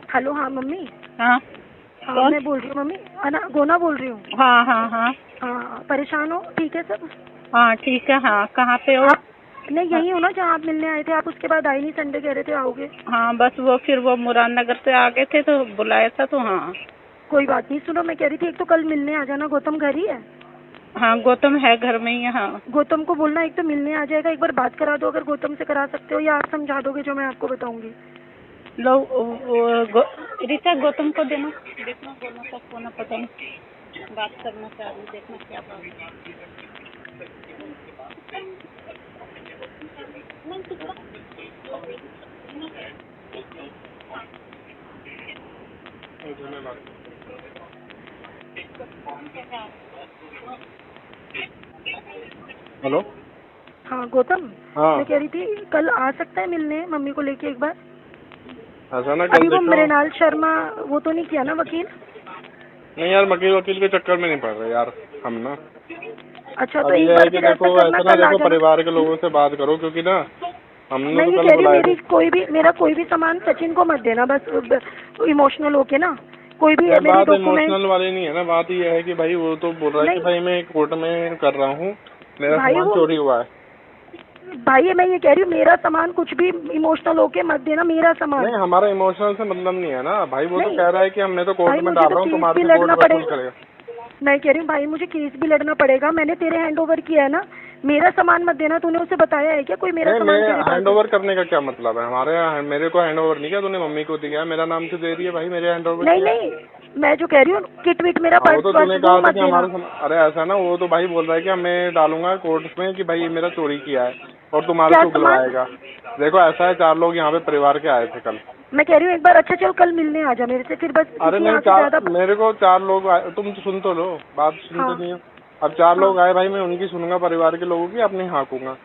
Hello, हाँ mummy. हाँ हाँ मैं बोल रही हूँ मम्मी, गोना बोल रही हूँ। हाँ हाँ हाँ हाँ, परेशान हो? ठीक है सब? हाँ ठीक है। हाँ कहाँ पे हो? आप नहीं यही हो ना जहाँ आप मिलने आए थे? आप उसके बाद आई नहीं, संडे कह रहे थे आओगे। हाँ बस वो फिर वो मुरादनगर से आ गए थे तो बुलाया था तो हाँ। कोई बात नहीं, सुनो मैं कह रही थी एक तो कल मिलने आ जाना। गौतम घर ही है? हाँ गौतम है घर में ही है। हाँ गौतम को बोलना एक तो मिलने आ जाएगा, एक बार बात करा दो अगर गौतम से करा सकते हो, या आप समझा दोगे जो मैं आपको बताऊंगी। लो ऋचा गौतम को देना, देखना दोनों का फोन पता नहीं बात करना चाह रही, देखना क्या बात है। हेलो। हाँ गौतम, हाँ मैं कह रही थी कल आ सकता है मिलने मम्मी को लेके एक बार? ऐसा ना अभी कल वो देखो। मृणाल शर्मा वो तो नहीं किया ना वकील? नहीं यार, वकील के चक्कर में नहीं पड़ रहे यार हम ना। अच्छा तो अब एक ये है बार कि फिर ऐसा देखो करना, ऐसा ना कल आ देखो जाना। परिवार के लोगों से बात करो, क्योंकि ना हमने मैं तो ये कल कह रही हूँ बुलाया मेरा कोई भी सामान सचिन को मत देना, बस इमोशनल होके ना। कोई भी यार। मेरे बात डॉक्यूमेंट इमोशनल वाली नहीं है ना, बात ये है कि भाई वो तो बोल रहा है कि नहीं भाई मैं कोर्ट में कर रहा हूँ, मेरा भाई, सामान वो चोरी हुआ है। भाई मैं ये कह रही हूँ मेरा सामान कुछ भी इमोशनल होके मत देना, मेरा सामान। नहीं, हमारा इमोशनल से मतलब नहीं है ना भाई। वो तो नहीं कह रहा है कि मैं तो कोर्ट भाई, में मुझे डाल तो रहा हूँ, केस तुम्हारे भी से लड़ना कोर्ट वसूल पड़ेगा। करेगा। मैं कह रही हूँ भाई मुझे केस भी लड़ना पड़ेगा, मैंने तेरे हैंड ओवर किया है ना, मेरा सामान मत देना। तूने उसे बताया है क्या कोई मेरा नहीं, सामान मैं तेरे पास हैंड है? ओवर करने का क्या मतलब है? मेरे को हैंड ओवर नहीं किया तूने, मम्मी को दिया है। मेरा नाम क्यों दे रही है भाई? मेरे हैंड ओवर नहीं किया है। नहीं, मैं जो कह रही हूँ किट विट मेरा हाँ वो पर्स तो वर्स तूने वो कहा था मत कि देना। अरे ऐसा ना, वो तो भाई बोल रहा है कि मैं डालूंगा कोर्ट में कि भाई मेरा चोरी किया है और तुम्हारे क्या से सामान? उगलवाएगा। देखो ऐसा है, 4 लोग यहाँ पे परिवार के आए थे कल। मैं कह रही हूँ एक बार अच्छा चल कल मिलने आ जा मेरे से, फिर बस अरे इसी नहीं, यहाँ से ज्यादा। मेरे को 4 लोग आए, तुम तो सुन तो लो, बात सुनते हाँ नहीं हो। अब 4 हाँ, लोग आए भाई, मैं उनकी सुनूंगा, परिवार के लोगों की अपनी हाँकूंगा।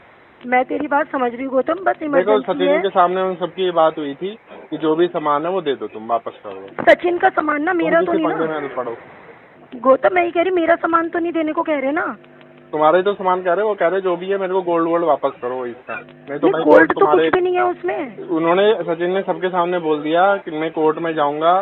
मैं तेरी बात समझ रही हूँ गौतम, बस देखो इमरजेंसी सचिन है। के सामने उन सबकी ये बात हुई थी कि जो भी सामान है वो दे दो, तुम वापस कर दो। सचिन का सामान ना, तुम मेरा तो किसी नहीं पंगे में ना मत पड़ो। गौतम। मैं ये कह रही मेरा सामान तो नहीं देने को कह रहे ना। तुम्हारे तो सामान कह रहे, वो कह रहे जो भी है मेरे को गोल्ड वोल्ड वापस करो इसका। नहीं तो नहीं, भाई कोर्ट गोल्ड तो कुछ तुम्हारे। भी नहीं है उसमें। उन्होंने, सचिन ने सबके सामने बोल दिया कि मैं कोर्ट में जाऊंगा।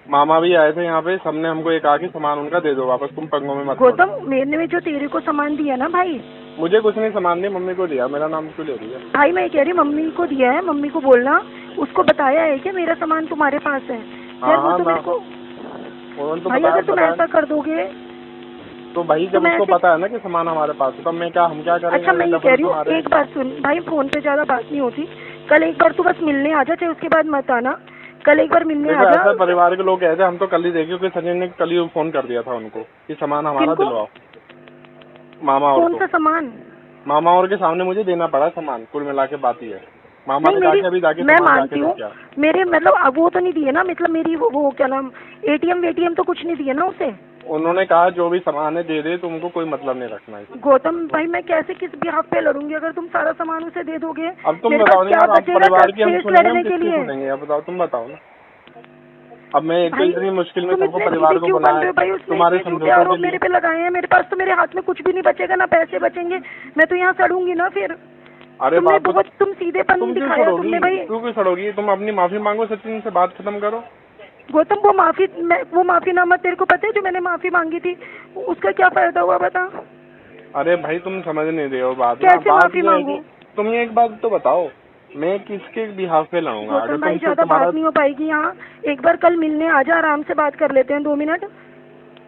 मामा भी आए थे यहाँ पे, सबने हमको ये कहा कि सामान उनका दे दो वापस, तुम पंगों में मत पड़ो। गौतम मैंने में जो तेरे को सामान दिया ना भाई, मुझे कुछ नहीं सामान दिया, मम्मी को दिया। मेरा नाम क्यों ले रही है? भाई मैं ये कह रही मम्मी को दिया है, मम्मी को बोलना उसको बताया है कि मेरा सामान तुम्हारे पास है। हाँ यार वो हाँ तो ना, मेरे को, उन्होंने तो भाई अगर तुम बताया। ऐसा कर दोगे तो भाई तो जब मैं उसको ऐसे। पता है ना कि सामान हमारे पास है, तब हम क्या अच्छा करेंगे? मैं ये कह डबल रही हूँ तुम्हारे। एक बात सुन भाई, फोन पे ज्यादा बात नहीं होती। कल एक बार तू बस मिलने आ जा, चाहे उसके बाद मत आना। कल एक बार मिलने देखो आ जा। ऐसा परिवार के लोग कहते हैं, हम तो कल ही देखे, क्योंकि सचिन ने कल ही फोन कर दिया था उनको कि सामान हमारा किनको? दिलवाओ। मामा और कौन को। सा सामान? मामा और के सामने मुझे देना पड़ा सामान, कुल मिला के बात ही है। मामा नहीं ने मेरी, जाके अभी जाके मैं सामान जाके मानती हूँ लेके आ। मेरे मतलब अब वो तो नहीं दिए ना, मतलब मेरी वो क्या नाम, एटीएम वेटीएम तो कुछ नहीं दिए ना उसे। उन्होंने कहा जो भी सामान है दे दे, तुमको कोई मतलब नहीं रखना है। गौतम भाई मैं कैसे किस बिहाफ पे लड़ूंगी अगर तुम सारा सामान उसे दे दोगे? अब तुम मेरे बताओ पास नहीं क्या यार, अब बचेगा परिवार की हम केस सुनेंगे, हम लड़ने के किसकी लिए? सुनेंगे? अब बताओ, तुम बताओ ना। अब मैं एक तो भाई इतनी मुश्किल में तुम सबको इतने परिवार सीधे को क्यों बन बनाया रहे हो भाई? उसने तुम्हारे इतने झूठे समझौतों के आरोप मेरे लिए। पे लगाए हैं, मेरे पास तो मेरे हाथ में कुछ भी नहीं बचेगा, ना पैसे बचेंगे। मैं तो यहाँ सड़ूंगी ना फिर। अरे तुमने बात तो बहुत तुम सीधेपन तुम क्यों दिखाया छोड़ोगी? तुमने भाई। तू क्यों छोड़ोगी? तुम अपनी माफी मांगो, सचिन से बात खत्म करो। गौतम वो माफीनामा तेरे को पता है जो मैंने माफी मांगी थी, उसका क्या फायदा हुआ बता? अरे भाई तुम समझ नहीं रहे हो बात ना। कैसे बात माफी ये है मांगू? कि तुम ये एक बात तो बताओ, मैं किसके बिहाफ पे लड़ूंगा? अगर गौतम भाई तुमसे ज्यादा तुम्हारा। बात नहीं हो पाएगी यहाँ। एक बार कल मिलने आ जा, आराम से बात कर लेते हैं 2 मिनट।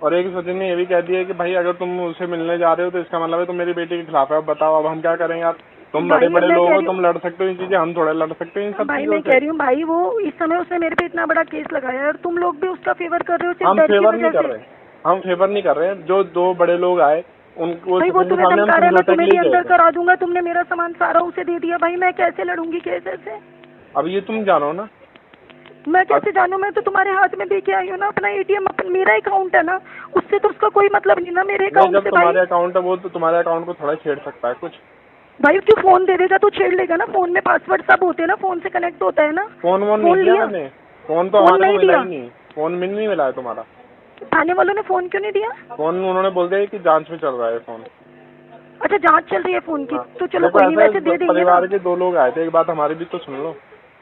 और एक सचिन ने ये भी कह दिया कि भाई अगर तुम उससे मिलने जा रहे हो तो इसका मतलब है तुम मेरी बेटी के खिलाफ है। अब बताओ, अब हम क्या करें यार? तुम बड़े भाई बड़े मैं लोग कह हो, रही तुम हूँ लड़ सकते हो इन चीजें, हम थोड़ा लड़ सकते हैं इन सब भाई, चीजों मैं से। कह रही हूँ भाई वो इस समय उसने मेरे पे इतना बड़ा केस लगाया है और तुम लोग भी उसका फेवर कर रहे हो सिर्फ हम डर की फेवर नहीं वजह कर से। रहे, हम फेवर नहीं कर रहे हैं। जो 2 बड़े लोग आए उनको भाई वो सचिन के तुम्हें सामने हम धमका रहा है, मैं समझौते के तुम्हें लिए भी गए अंदर थे। करा दूंगा। तुमने मेरा सामान सारा उसे दे दिया भाई, मैं कैसे लड़ूंगी केस ऐसे? अब ये तुम जानो ना। मैं कैसे जानूं? मैं तो तुम्हारे हाथ में दे के आई हूँ ना अपना एटीएम, मेरा अकाउंट है ना, उससे तो उसका कोई मतलब नहीं ना मेरे नहीं, अकाउंट जब से भाई। तुम्हारे अकाउंट है वो तो तुम्हारे अकाउंट को थोड़ा छेड़ सकता है कुछ। भाई क्यों फोन दे देगा तो छेड़ लेगा ना, फोन में पासवर्ड सब होते हैं ना, फोन से कनेक्ट होता है ना। फोन वोन नहीं दिया लिया? मैंने। फोन तो फोन हमारे को नहीं मिला दिया? ही नहीं। फोन मिल नहीं मिला है तुम्हारा। थाने वालों ने फोन क्यों नहीं दिया? फोन उन्होंने बोल दिया कि जांच में चल रहा है फोन। अच्छा जांच चल रही है फोन की, हाँ। तो चलो देखो कोई नहीं, ऐसा वैसे दे है, देंगे ना। परिवार के 2 लोग आए थे, एक बात हमारी भी तो सुन लो।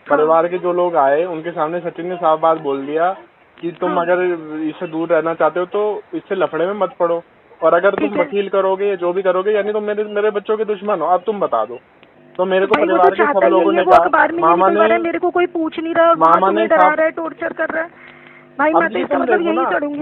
परिवार के जो लोग आए उनके सामने सचिन ने साफ बात बोल दिया कि तुम अगर इससे दूर रहना चाहते हो तो इससे लफड़े में मत पड़ो, और अगर तुम वकील करोगे जो भी करोगे यानी तुम मेरे बच्चों के दुश्मन हो। अब तुम बता दो। तो मेरे को परिवार के सब लोगों ने कहा, मामा ने, मेरे को कोई पूछ नहीं रहा, मामा ने डरा रहा है, टॉर्चर कर रहा है भाई। मैं तो इसका मतलब यही करूंगी।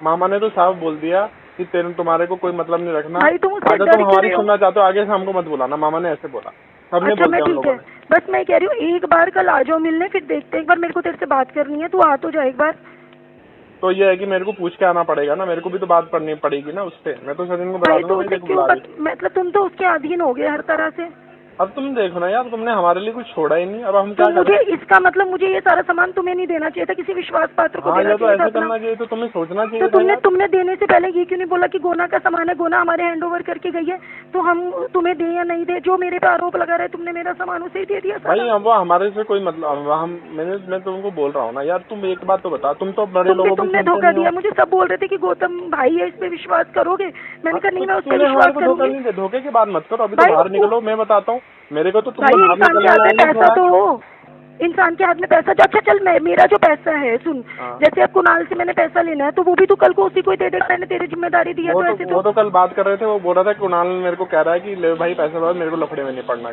मामा ने तो साफ बोल दिया कि तुम्हारे को कोई मतलब नहीं रखना, भाई तुम अगर तुम हमारी सुनना चाहते हो आगे से हमको मत बुलाना। मामा ने ऐसे बोला, सबने अच्छा मैं बोल ठीक है, बस मैं कह रही हूँ एक बार कल आ जाओ मिलने, फिर देखते हैं। एक बार मेरे को तेरे से बात करनी है, तू आ तो जा एक बार। तो ये है कि मेरे को पूछ के आना पड़ेगा ना, मेरे को भी तो बात करनी पड़ेगी ना उससे। मैं तो सचिन को बता दूंगा। मतलब तुम तो उसके अधीन हो गए हर तरह से। अब तुम देखो ना यार, तुमने हमारे लिए कुछ छोड़ा ही नहीं, अब हम क्या मुझे इसका मतलब मुझे ये सारा सामान तुम्हें नहीं देना चाहिए था, किसी विश्वास पात्र को देना चाहिए था। ऐसे करना चाहिए तो तुम्हें सोचना चाहिए। तो तुमने देने से पहले ये क्यों नहीं बोला कि गोना का सामान है, गोना हमारे हैंड ओवर करके गई है, तो हम तुम्हें दे या नहीं दे। जो मेरे पे आरोप लगा रहे तुमने मेरा सामान उसे ही दे दिया। भाई अब वो हमारे से कोई मतलब मैं तुमको बोल रहा हूँ ना यार, तुम एक बात तो बता, तुम तो बड़े लोगों को तुमने धोखा दिया। मुझे सब बोल रहे थे कि गौतम भाई है, इस पे विश्वास करोगे। मैंने कहा नहीं, मैं उस पर विश्वास करूंगी। धोखे की बात मत करो, अभी तो बाहर निकलो, मैं बताता हूँ। मेरे को तो इंसान के हाथ में पैसा तो हो, इंसान के हाथ में पैसा जो, अच्छा चल मेरा जो पैसा है सुन, जैसे अब कुणाल से मैंने पैसा लेना है तो वो भी तो कल को उसी को दे देगा। मैंने तेरी जिम्मेदारी दी है तो ऐसे वो तो कल बात कर रहे थे, वो बोल रहा था कुणाल मेरे को कह रहा है कि ले भाई पैसा बाद मेरे को लफड़े में नहीं पड़ना।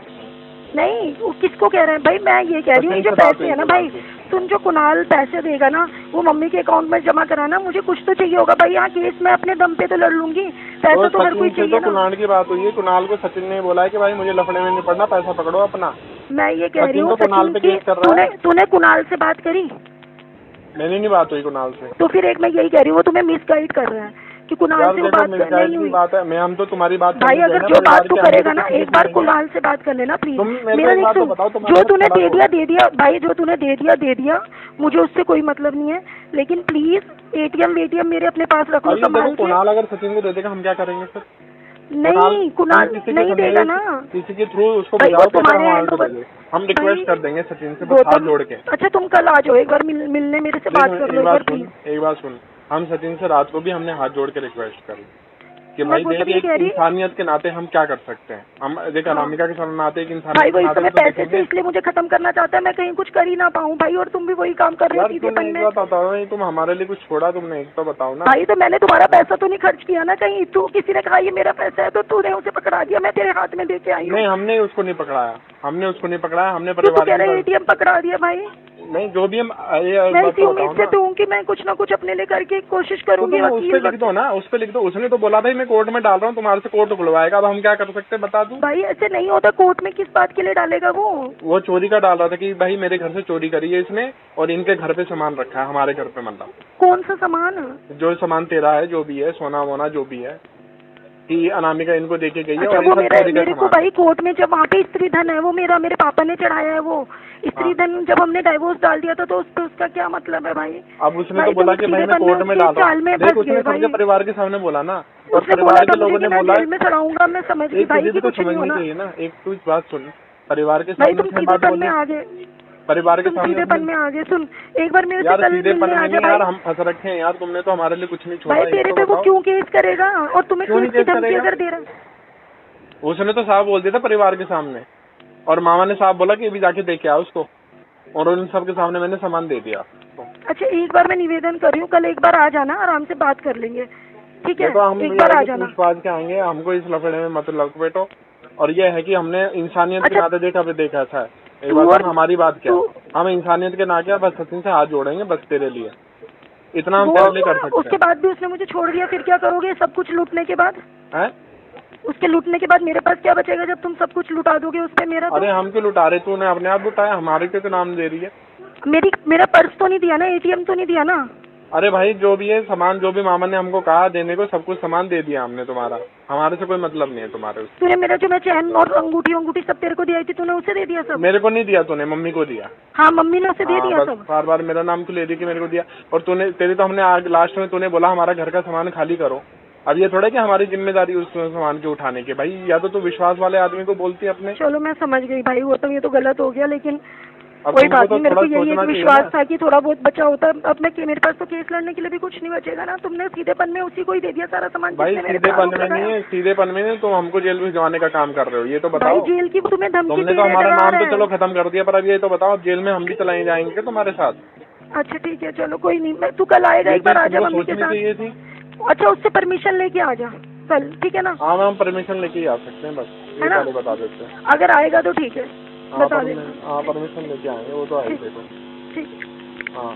नहीं वो किसको कह रहे हैं भाई, मैं ये कह रही हूँ जो पैसे है ना भाई सुन, जो कुणाल पैसे देगा ना वो मम्मी के अकाउंट में जमा कराना, मुझे कुछ तो चाहिए होगा भाई। यहाँ केस मैं अपने दम पे तो लड़ लूंगी, पैसा तो हर कोई चाहिए ना। कुणाल की बात हुई है, कुणाल को सचिन ने बोला है कि भाई मुझे लफड़े में नहीं पड़ना, पैसा पकड़ो अपना। मैं ये कह रही हूँ तूने कुणाल से बात करी? मैंने नहीं बात हुई कुणाल से। तो फिर एक मैं यही कह रही हूँ, वो तुम्हें मिसगाइड कर रहा है कि कुणाल से वो बात नहीं हुई। बात है, मैं हम तो तुम्हारी बात भाई अगर जो बात तू करेगा ना एक बार कुणाल से बात कर लेना प्लीज। मेरा जो तूने दे दिया भाई, जो तूने दे दिया, मुझे उससे कोई मतलब नहीं है, लेकिन प्लीज एटीएम मेरे अपने पास रखो संभाल के। कुणाल अगर सचिन को दे देगा हम क्या करेंगे फिर? नहीं कुणाल नहीं देगा ना, किसी के थ्रू उसको बुलाओ तो हम रिक्वेस्ट कर देंगे सचिन से हाथ जोड़ के। अच्छा तुम कल आ जाओ एक बार मिलने, मेरे से बात कर लो एक बार सुन, हम सचिन से रात को भी हमने हाथ जोड़ के रिक्वेस्ट कर कि भाई देख एक इंसानियत के नाते हम क्या कर सकते हैं। हम देख अनामिका के सामने आते एक इंसान भाई वही समय पैसे से इसलिए मुझे खत्म करना चाहता है, मैं कहीं कुछ कर ही ना पाऊँ भाई, और तुम भी वही काम कर रहे हो। तुम हमारे लिए कुछ छोड़ा तुमने, एक तो बताओ ना भाई। तो मैंने तुम्हारा पैसा तो नहीं खर्च किया ना कहीं, तू किसी ने कहा ये मेरा पैसा है तो तूने उसे पकड़ा दिया, मैं तेरे हाथ में दे के आई हूँ। नहीं हमने उसको नहीं पकड़ाया, हमने परिवार एटीएम पकड़ा दिया भाई। नहीं जो भी मैं इसी उम्मीद से तो हूँ कि मैं कुछ ना कुछ अपने लिए करके कोशिश करूंगी। उस पे लिख दो ना, उस पे लिख दो। उसने तो बोला भाई मैं कोर्ट में डाल रहा हूँ, तुम्हारे से कोर्ट खुलवाएगा। अब हम क्या कर सकते हैं बता दूं? भाई ऐसे नहीं होता, कोर्ट में किस बात के लिए डालेगा वो चोरी का डाल रहा था कि भाई मेरे घर से चोरी करी है इसने और इनके घर पे सामान रखा है, हमारे घर पे। मतलब कौन सा सामान? जो सामान तेरा है, जो भी है, सोना वोना जो भी है, कि अनामिका इनको देके गई है। अच्छा, वो मेरे को भाई कोर्ट में जब वहाँ पे स्त्री धन है वो मेरे पापा ने चढ़ाया है, वो स्त्री धन जब हमने डाइवोर्स डाल दिया था तो उस पे उसका क्या मतलब है भाई? अब उसने तो बोला कि भाई मैं कोर्ट में डाल रहा हूँ। उसने सबके परिवार के सामने बोला ना, और परिवार के लोगों ने बोला मैं चढ़ाऊंगा। मैं समझ गई भाई की कुछ समझनी चाहिए ना। एक तो बात सुन, परिवार के सामने बात बोली, परिवार के सामने सीधेपन में आ गए। सुन एक बार मेरे यार सीधेपन में नहीं यार, हम फंस रखे हैं यार, तुमने तो हमारे लिए कुछ नहीं छोड़ा। भाई तेरे पे वो क्यों केस करेगा और तुम्हें क्यों धमकी अगर दे रहा है? उसने तो साहब बोल दिया था परिवार के सामने, और मामा ने साहब बोला कि अभी जाके दे के आओ उसको, और उन सब के सामने मैंने सामान दे दिया। अच्छा एक बार मैं निवेदन कर रही हूँ, कल एक बार आ जाना, आराम से बात कर लेंगे, ठीक है? तो हम एक बार आ जाना, पूछ के आएंगे। हमको इस लफड़े में मत लपेटो। और ये है कि हमने इंसानियत के नाते देखा था। एक बार हमारी बात क्या, हम इंसानियत के नाते बस सचिन से हाथ जोड़ेंगे, बस तेरे लिए इतना हम पहले कर सकते हैं। उसके बाद भी उसने मुझे छोड़ दिया, फिर क्या करोगे? सब कुछ लूटने के बाद है? उसके लूटने के बाद मेरे पास क्या बचेगा जब तुम सब कुछ लुटा दोगे उस पे मेरा? अरे हम क्यों लुटा रहे, तूने अपने आप लुटाया, हमारे पे तो नाम दे रही है। मेरा पर्स तो नहीं दिया ना, एटीएम तो नहीं दिया ना? अरे भाई जो भी है सामान, जो भी मामा ने हमको कहा देने को, सब कुछ सामान दे दिया हमने तुम्हारा। हमारे से कोई मतलब नहीं है तुम्हारे उससे। तूने मेरा जो मैं चैन और अंगूठी सब तेरे को दी थी, तूने उसे दे दिया सब? मेरे को नहीं दिया, तूने मम्मी को दिया। हाँ मम्मी ने उसे दे दिया सब। बार बार मेरा नाम क्यों ले दी कि मेरे को दिया? और तेरी तो हमने लास्ट में तूने बोला हमारा घर का सामान खाली करो। अब ये थोड़ा कि हमारी जिम्मेदारी उस सामान के उठाने के। भाई या तो तू विश्वास वाले आदमी को बोलती है अपने। चलो मैं समझ गई भाई, वो तो ये तो गलत हो गया, लेकिन कोई बात नहीं, मेरे को यही एक विश्वास था कि थोड़ा बहुत बचा होता। अब मैं मेरे पास तो केस लड़ने के लिए भी कुछ नहीं बचेगा ना। तुमने सीधेपन में उसी को ही दे दिया सारा सामान। भाई सीधेपन में नहीं है, सीधेपन में नहीं, तुम हमको जेल भिजवाने का काम कर रहे हो, ये तो बताओ। जेल की तुम्हें धमकी तुमने तो हमारा नाम तो चलो खत्म कर दिया, पर अब ये तो बताओ जेल में हम भी चलाए जाएंगे तुम्हारे साथ? अच्छा ठीक है, चलो कोई नहीं, मैं तू कल आएगा, एक बार आजा मम्मी के साथ। अच्छा उससे परमिशन लेके आ जा कल, ठीक है ना? हाँ मैम, परमिशन लेके ही आ सकते हैं, बस है ना? बता देते हैं। अगर आएगा तो ठीक है, बता देना। हाँ परमिशन लेके आएंगे, वो तो आएंगे देखो। ठीक। हाँ।